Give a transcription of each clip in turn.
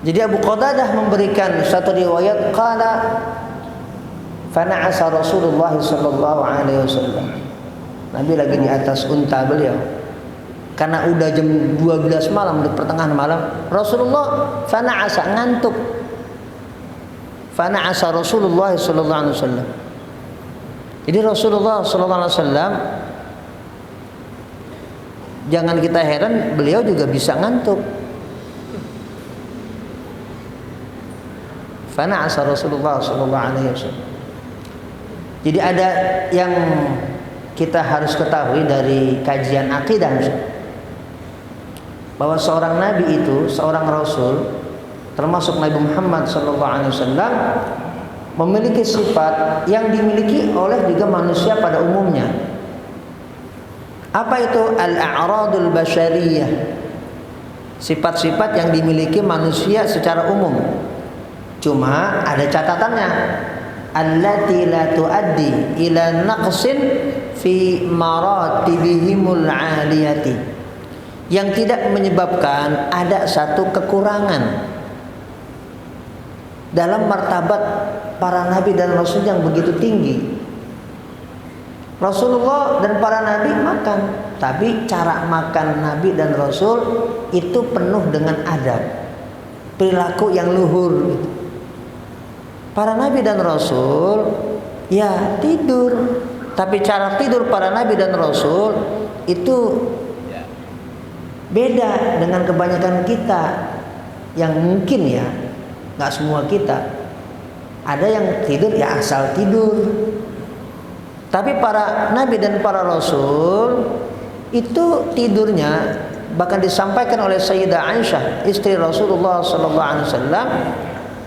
Jadi Abu Qatadah memberikan satu riwayat, qala fana'asa Rasulullah sallallahu alaihi wasallam. Nabi lagi di atas unta beliau. Karena udah jam 12 malam, di pertengahan malam, Rasulullah fana'asa, ngantuk. Fana'asa Rasulullah sallallahu alaihi wasallam. Jadi Rasulullah sallallahu alaihi wasallam, jangan kita heran, beliau juga bisa ngantuk. Fana'asa Rasulullah sallallahu alaihi wasallam. Jadi ada yang kita harus ketahui dari kajian akidah, bahwa seorang nabi itu, seorang rasul, termasuk Nabi Muhammad SAW, memiliki sifat yang dimiliki oleh juga manusia pada umumnya. Apa itu? Al-a'radul basyariyah, sifat-sifat yang dimiliki manusia secara umum. Cuma ada catatannya, allati la tuaddi ila naqsin fi maratibihimul 'aliyati, yang tidak menyebabkan ada satu kekurangan dalam martabat para nabi dan rasul yang begitu tinggi. Rasulullah dan para nabi makan, tapi cara makan nabi dan rasul itu penuh dengan adab, perilaku yang luhur. Para nabi dan rasul ya tidur, tapi cara tidur para nabi dan rasul itu beda dengan kebanyakan kita, yang mungkin ya nggak semua kita. Ada yang tidur ya asal tidur, tapi para nabi dan para rasul itu tidurnya, bahkan disampaikan oleh Sayyidah Aisyah, istri Rasulullah SAW,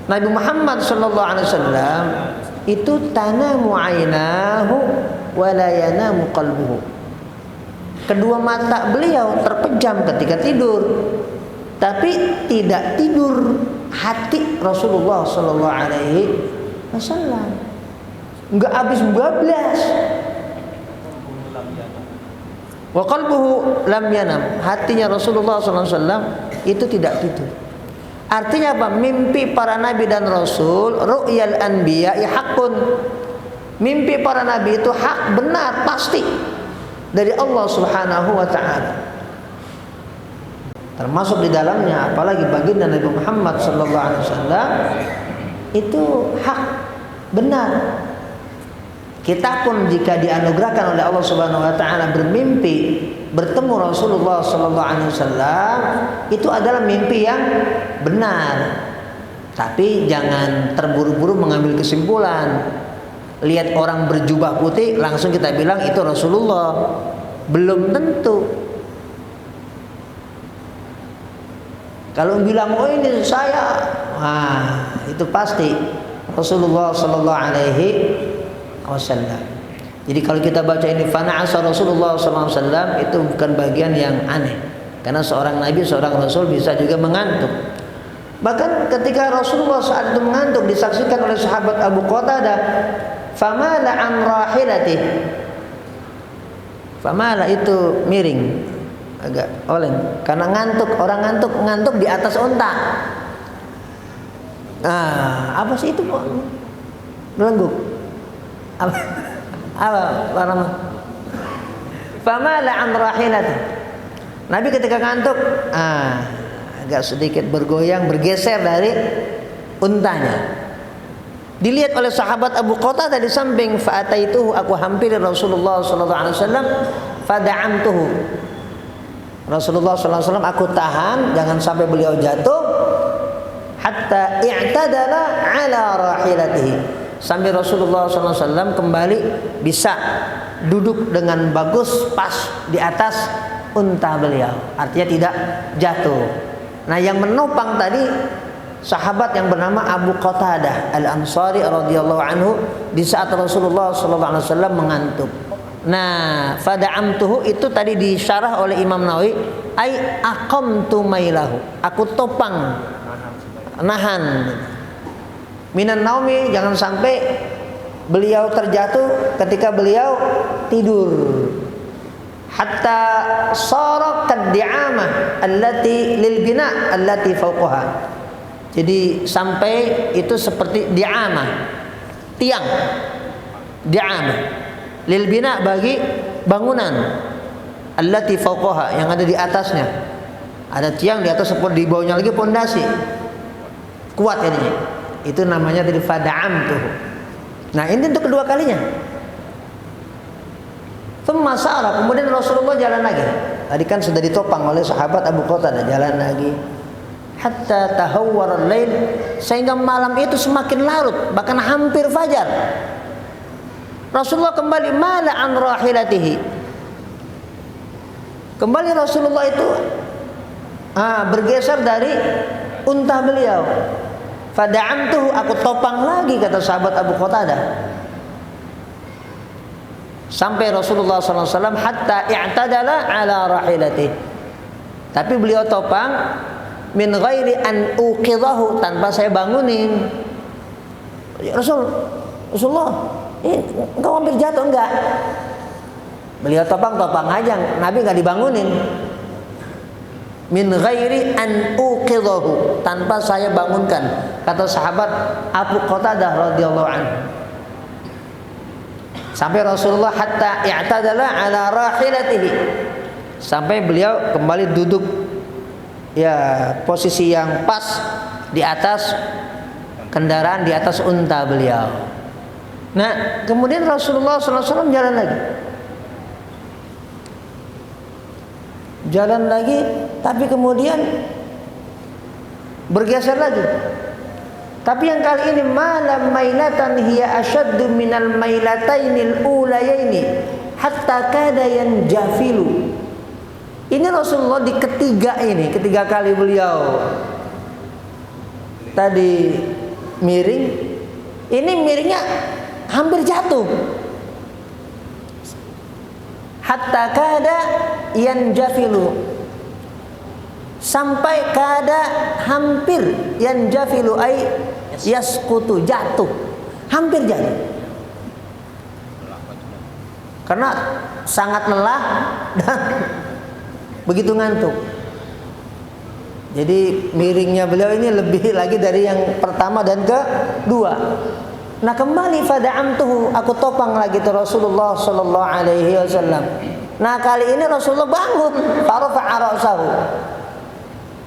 Nabi Muhammad SAW itu tanamu ainahu wa la yanamu qalbuhu. Kedua mata beliau terpejam ketika tidur, tapi tidak tidur hati Rasulullah sallallahu alaihi wasallam. Enggak habis bablas. Wa qalbuhu lam yanam. Hatinya Rasulullah sallallahu alaihi wasallam itu tidak tidur. Artinya apa? Mimpi para nabi dan rasul, ru'yal anbiya'i haqqun. Mimpi para nabi itu hak, benar, pasti dari Allah Subhanahu wa taala. Termasuk di dalamnya apalagi baginda Nabi Muhammad sallallahu alaihi wasallam itu hak, benar. Kita pun jika dianugerahkan oleh Allah Subhanahu wa taala bermimpi bertemu Rasulullah sallallahu alaihi wasallam, itu adalah mimpi yang benar. Tapi jangan terburu-buru mengambil kesimpulan. Lihat orang berjubah putih langsung kita bilang itu Rasulullah, belum tentu. Kalau bilang oh ini saya, itu pasti Rasulullah sallallahu alaihi wasallam. Jadi kalau kita baca ini fana'asa Rasulullah sallallahu alaihi wasallam, itu bukan bagian yang aneh, karena seorang nabi, seorang rasul bisa juga mengantuk. Bahkan ketika Rasulullah saat itu mengantuk disaksikan oleh sahabat Abu Qatadah, famala an rahilati. Famala itu miring, agak oleng, karena ngantuk. Orang ngantuk di atas unta. Apa sih itu? Melengguk. Apa nama? Famala an rahilati. Nabi ketika ngantuk, agak sedikit bergoyang, bergeser dari untanya. Dilihat oleh sahabat Abu Qatadah di samping, fa'ataituhu, aku hampiri Rasulullah sallallahu alaihi wasallam, fada'amtuhu. Rasulullah sallallahu alaihi wasallam aku tahan jangan sampai beliau jatuh, hatta i'tadala ala rahilatihi, sampai Rasulullah sallallahu alaihi wasallam kembali bisa duduk dengan bagus pas di atas unta beliau, artinya tidak jatuh. Nah, yang menopang tadi sahabat yang bernama Abu Qatadah Al-Ansari radhiyallahu anhu di saat Rasulullah sallallahu alaihi wasallam mengantuk. Nah, fada'amtuhu itu tadi disyarah oleh Imam Nawawi, ai aqamtu mailahu, aku topang, nahan minan naumi, jangan sampai beliau terjatuh ketika beliau tidur. Hatta sara kaddi'amah allati lil bina allati fawqaha, Jadi sampai itu seperti di'amah, tiang di'amah lil bina, bagi bangunan, allati fawqaha, yang ada di atasnya. Ada tiang di atas, seperti di bawahnya lagi pondasi kuat ini. Itu namanya dari fada'amtuhu. Nah, ini untuk kedua kalinya. Thumma sa'ala, kemudian Rasulullah jalan lagi. Tadi kan sudah ditopang oleh sahabat Abu Qatadah, jalan lagi. Hatta tahawwara al-lail, sehingga malam itu semakin larut, bahkan hampir fajar. Rasulullah kembali mala an rahilatihi. Kembali Rasulullah itu bergeser dari unta beliau. Fada'amtuhu, aku topang lagi, kata sahabat Abu Qatadah. Sampai Rasulullah SAW hatta i'tadala ala rahilatihi. Tapi beliau topang min ghairi an uqidahu, tanpa saya bangunin. Rasulullah, ini engkau hampir jatuh, enggak? Beliau topang aja, Nabi enggak dibangunin. Min ghairi an uqidahu, tanpa saya bangunkan, kata sahabat Abu Qatadah radhiyallahu anhu. Sampai Rasulullah hatta i'tadala ala rahilatihi, sampai beliau kembali duduk posisi yang pas di atas kendaraan, di atas unta beliau. Nah, kemudian Rasulullah SAW jalan lagi, tapi kemudian bergeser lagi. Tapi yang kali ini malam mailatan hiya ashaddu minal mailatainil ulayaini hatta kada yanjafilu. Ini Rasulullah di ketiga kali beliau tadi miring, ini miringnya hampir jatuh. Hatta kada yanjafilu, sampai kada hampir, yanjafilu ay yasqutu, jatuh, hampir jatuh. Karena sangat lelah dan begitu ngantuk. Jadi miringnya beliau ini lebih lagi dari yang pertama dan kedua. Nah, kembali fada'amtuhu, aku topang lagi tuh Rasulullah sallallahu alaihi wasallam. Nah, kali ini Rasulullah bangun, farafa'a ra'sahu.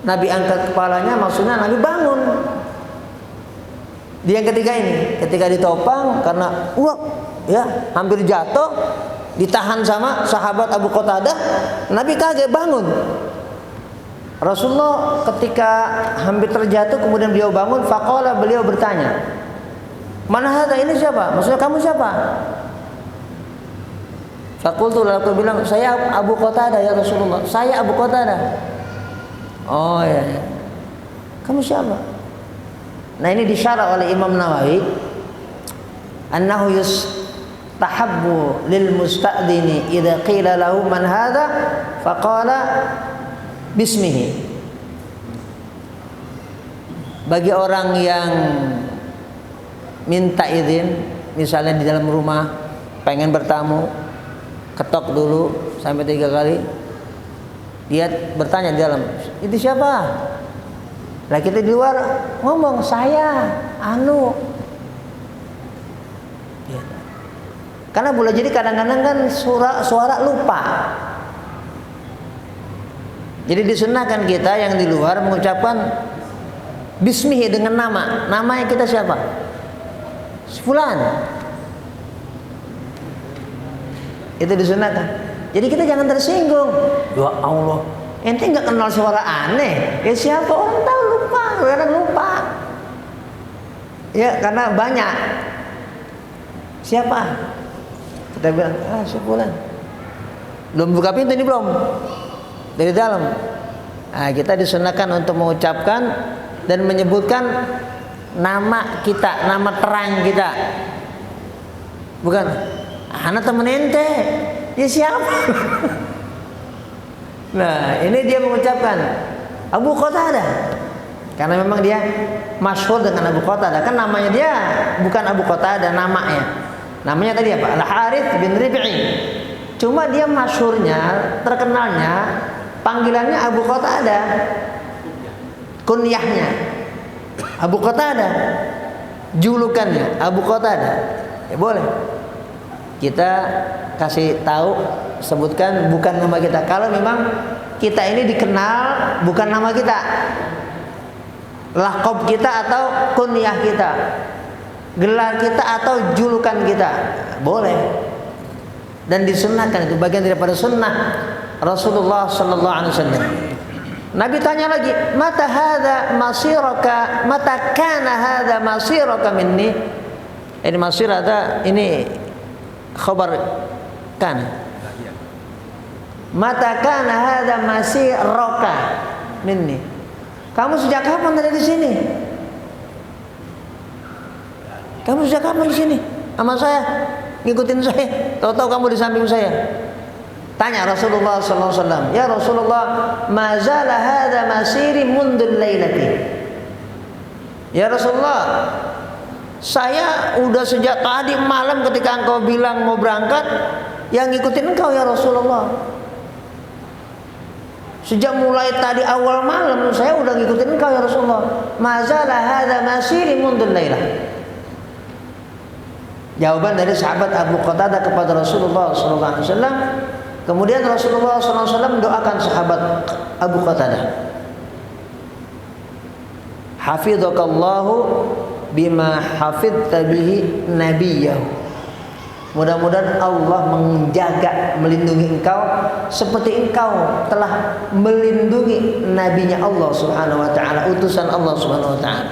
Nabi angkat kepalanya, maksudnya Nabi bangun. Di yang ketiga ini, ketika ditopang karena hampir jatuh, ditahan sama sahabat Abu Qatadah, Nabi kaget bangun. Rasulullah ketika hampir terjatuh, kemudian beliau bangun, faqala, beliau bertanya, "Man hadza, ini siapa? Maksudnya kamu siapa?" Faqultu, lalu aku bilang, "Saya Abu Qatadah ya Rasulullah, saya Abu Qatadah." "Oh ya. Kamu siapa?" Nah, ini disyarah oleh Imam Nawawi, annahu tahabbu lil musta'dini idza qila lahu man hadha faqala bismihi. Bagi orang yang minta izin, misalnya di dalam rumah pengen bertamu, ketok dulu sampai 3 kali, dia bertanya di dalam, "Itu siapa?" Lah kita di luar ngomong, "Saya anu." Karena boleh jadi kadang-kadang kan suara lupa. Jadi disunahkan kita yang di luar mengucapkan bismihi dengan nama. Namanya kita siapa? Fulan. Itu disunahkan. Jadi kita jangan tersinggung. Ya Allah, ente nggak kenal suara aneh. Ya siapa? Orang tahu, lupa. Orang lupa. Ya karena banyak. Siapa? Kita bilang, si Fulan. Belum buka pintu ini belum? Dari dalam. Nah, kita disunahkan untuk mengucapkan dan menyebutkan nama kita, nama terang kita. Bukan, anak temen ente. Ya siapa? Nah, ini dia mengucapkan Abu Qatadah. Karena memang dia masyhur dengan Abu Qatadah. Kan namanya dia bukan Abu Qatadah namanya. Namanya tadi apa? Al-Harits bin Rib'i. Cuma dia masyhurnya, terkenalnya panggilannya Abu Qatadah. Kunyahnya. Abu Qatadah, julukannya Abu Qatadah. Ya boleh. Kita kasih tahu, sebutkan bukan nama kita. Kalau memang kita ini dikenal bukan nama kita, laqab kita atau kunyah kita, gelar kita atau julukan kita, boleh. Dan disunnahkan, itu bagian daripada sunnah Rasulullah sallallahu alaihi wasallam. Nabi tanya lagi, mata hadza masiraka, mata kana hadza masiraka minni. Ini masir ada, ini khabar kana. Mata kana hadza masiraka minni. Kamu sejak kapan ada di sini? Kamu sejak kapan di sini? Sama saya, ngikutin saya. Tahu-tahu kamu di samping saya. Tanya Rasulullah sallallahu alaihi wasallam, "Ya Rasulullah, ma zala hadza masiri mundul lailati." Ya Rasulullah, saya udah sejak tadi malam ketika engkau bilang mau berangkat, yang ngikutin engkau ya Rasulullah. Sejak mulai tadi awal malam saya udah ngikutin engkau ya Rasulullah. Ma zala hadza masiri mundul lailah. Jawaban dari sahabat Abu Qatadah kepada Rasulullah sallallahu alaihi wasallam. Kemudian Rasulullah sallallahu alaihi wasallam mendoakan sahabat Abu Qatadah, "Hafizakallahu bima hafidta bihi nabiyahu." Mudah-mudahan Allah menjaga, melindungi engkau seperti engkau telah melindungi nabinya Allah Subhanahu wa taala, utusan Allah Subhanahu wa taala.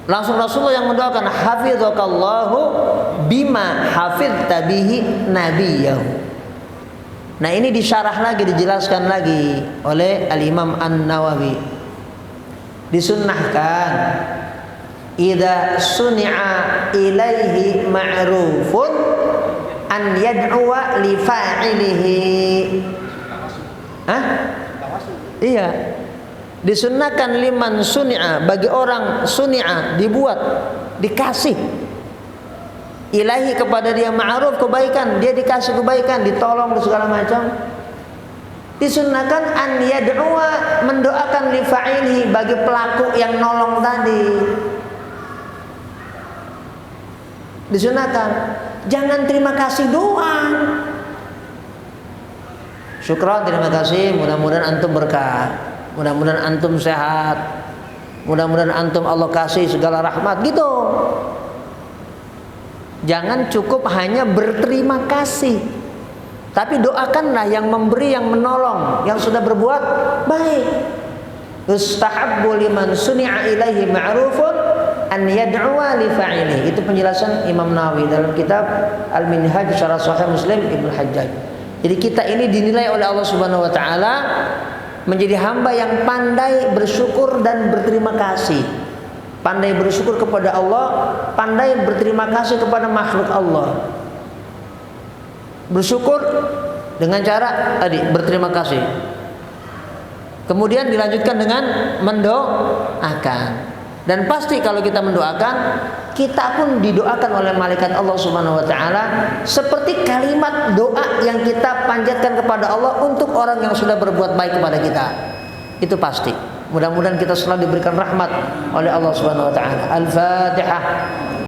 Langsung Rasulullah yang mendoakan, hafizakallahu bima hafidta bihi nabiyahu. Nah, ini disyarah lagi, dijelaskan lagi oleh Al-Imam An-Nawawi. Disunnahkan idza suni'a ilaihi ma'rufun an yad'uwa li fa'ilihi. Hah? Iya. Disunnahkan liman suni'a, bagi orang suni'a, dibuat, dikasih ilahi kepada dia ma'ruf, kebaikan, dia dikasih kebaikan, ditolong segala macam. Disunnahkan an yad'uwa, mendoakan li fa'ilihi, bagi pelaku yang nolong tadi. Disunahkan, jangan terima kasih doang. Syukran, terima kasih, mudah-mudahan antum berkah, mudah-mudahan antum sehat, mudah-mudahan antum Allah kasih segala rahmat gitu. Jangan cukup hanya berterima kasih, tapi doakanlah yang memberi, yang menolong, yang sudah berbuat baik. Yustahabbu liman suni'a ilaihi ma'rufun an yad'uwa li fa'ili. Itu penjelasan Imam Nawawi dalam kitab Al-Minhaj Syarah Sahih Muslim Ibnu Hajjaj. Jadi kita ini dinilai oleh Allah Subhanahu wa taala menjadi hamba yang pandai bersyukur dan berterima kasih. Pandai bersyukur kepada Allah, pandai berterima kasih kepada makhluk Allah. Bersyukur dengan cara tadi berterima kasih. Kemudian dilanjutkan dengan mendoakan. Dan pasti kalau kita mendoakan, kita pun didoakan oleh malaikat Allah Subhanahu wa taala seperti kalimat doa yang kita panjatkan kepada Allah untuk orang yang sudah berbuat baik kepada kita. Itu pasti. Mudah-mudahan kita selalu diberikan rahmat oleh Allah Subhanahu wa taala. Al-Fatihah.